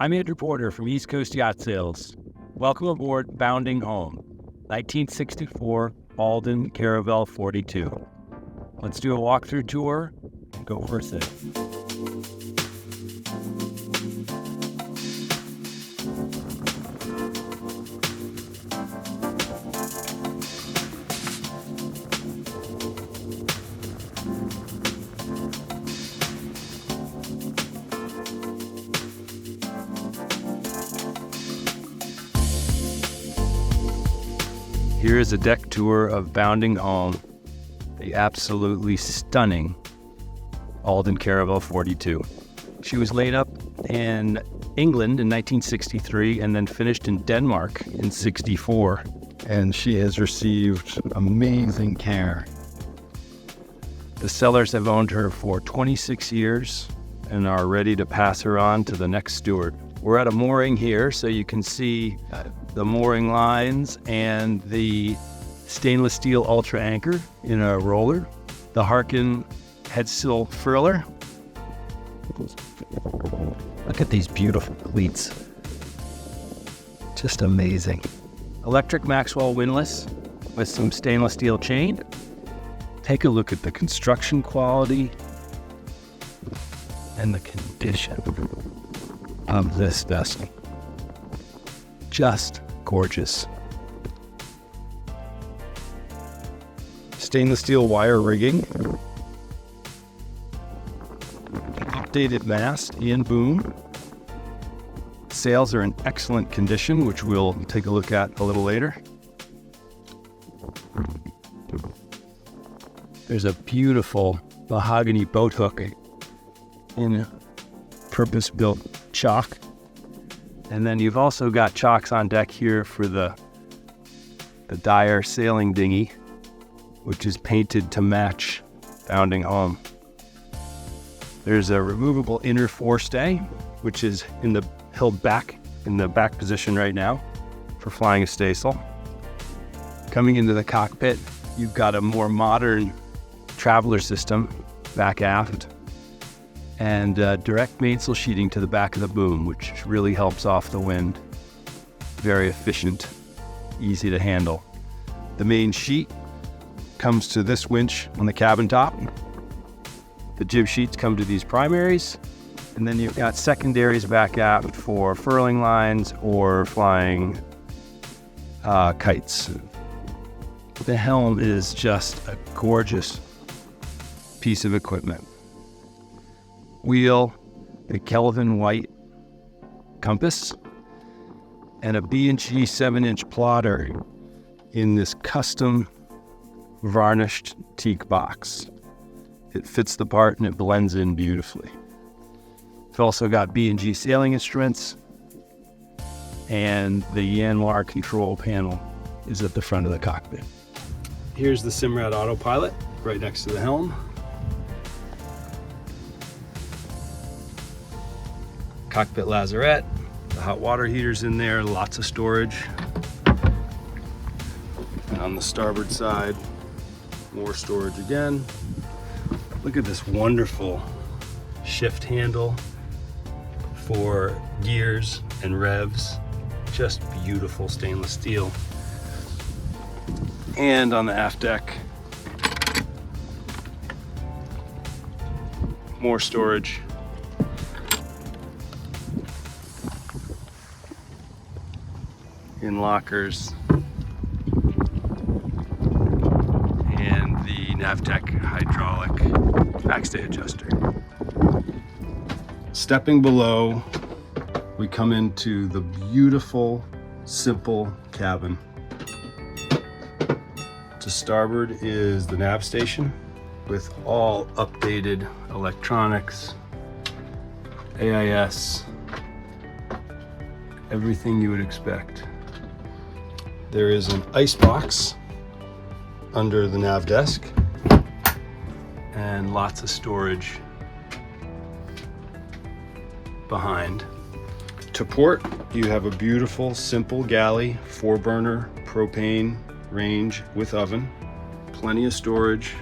I'm Andrew Porter from East Coast Yacht Sales. Welcome aboard Bounding Home, 1964 Alden Caravelle 42. Let's do a walkthrough tour and go for a sit. Here is a deck tour of Bounding Home, the absolutely stunning Alden Caravelle 42. She was laid up in England in 1963 and then finished in Denmark in 64. And she has received amazing care. The sellers have owned her for 26 years and are ready to pass her on to the next steward. We're at a mooring here, so you can see the mooring lines and the stainless steel ultra anchor in a roller, the Harkin headsail furler. Look at these beautiful cleats. Just amazing. Electric Maxwell windlass with some stainless steel chain. Take a look at the construction quality and the condition of this vessel. Just gorgeous. Stainless steel wire rigging. Updated mast and boom. Sails are in excellent condition, which we'll take a look at a little later. There's a beautiful mahogany boat hook in purpose-built chalk. And then you've also got chocks on deck here for the Dyer sailing dinghy, which is painted to match Bounding Home. There's a removable inner forestay, which is held back in the back position right now for flying a staysail. Coming into the cockpit, you've got a more modern traveler system back aft, and direct mainsail sheeting to the back of the boom, which really helps off the wind. Very efficient, easy to handle. The main sheet comes to this winch on the cabin top. The jib sheets come to these primaries, and then you've got secondaries back aft for furling lines or flying kites. The helm is just a gorgeous piece of equipment. Wheel, a Kelvin white compass, and a B&G 7-inch plotter in this custom varnished teak box. It fits the part and it blends in beautifully. We've also got B&G sailing instruments, and the Yanmar control panel is at the front of the cockpit. Here's the Simrad autopilot right next to the helm. Cockpit lazarette, the hot water heater's in there, lots of storage. And on the starboard side, more storage again. Look at this wonderful shift handle for gears and revs. Just beautiful stainless steel. And on the aft deck, more storage. In lockers, and the Navtec hydraulic backstay adjuster. Stepping below, we come into the beautiful, simple cabin. To starboard is the nav station with all updated electronics, AIS, everything you would expect. There is an ice box under the nav desk and lots of storage behind. To port, you have a beautiful, simple galley, 4-burner propane range with oven, plenty of storage.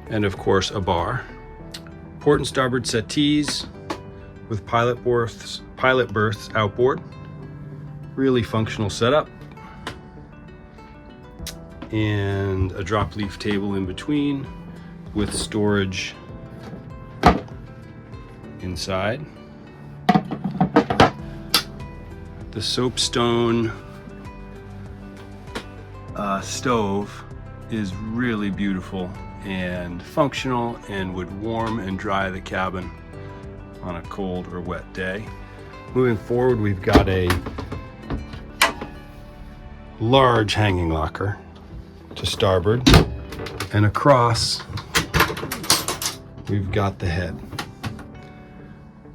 and of course a bar. Port and starboard settees with pilot berths outboard. Really functional setup. And a drop leaf table in between with storage inside. The soapstone stove is really beautiful and functional and would warm and dry the cabin on a cold or wet day. Moving forward, we've got a large hanging locker to starboard, and across we've got the head.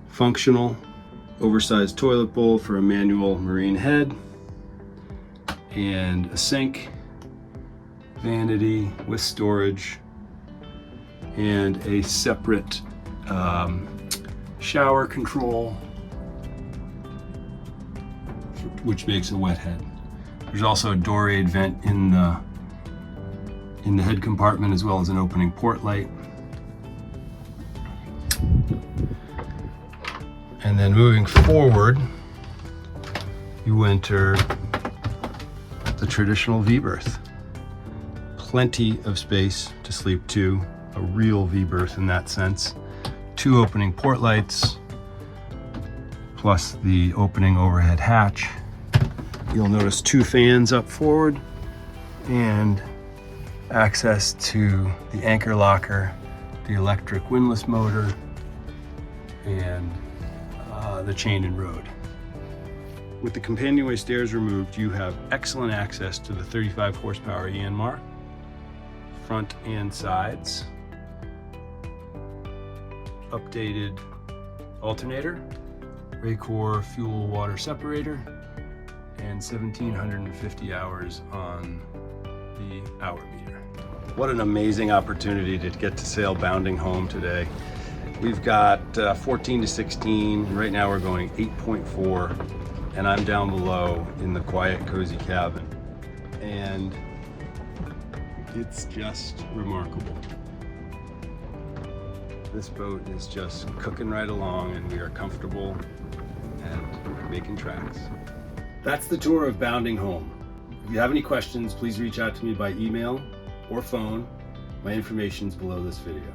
Functional, oversized toilet bowl for a manual marine head, and a sink, vanity with storage, and a separate shower control, which makes a wet head. There's also a dorade vent in the head compartment, as well as an opening port light. And then moving forward, you enter the traditional V-berth. Plenty of space to sleep to, a real V-berth in that sense. 2 opening port lights, plus the opening overhead hatch. You'll notice 2 fans up forward and access to the anchor locker, the electric windlass motor, and the chain and rode. With the companionway stairs removed, you have excellent access to the 35 horsepower Yanmar, front and sides, updated alternator, Raycor fuel water separator, and 1,750 hours on the hour meter. What an amazing opportunity to get to sail Bounding home today. We've got 14 to 16. Right now we're going 8.4, and I'm down below in the quiet, cozy cabin. And it's just remarkable. This boat is just cooking right along, and we are comfortable and making tracks. That's the tour of Bounding home. If you have any questions, please reach out to me by email or phone. My information's below this video.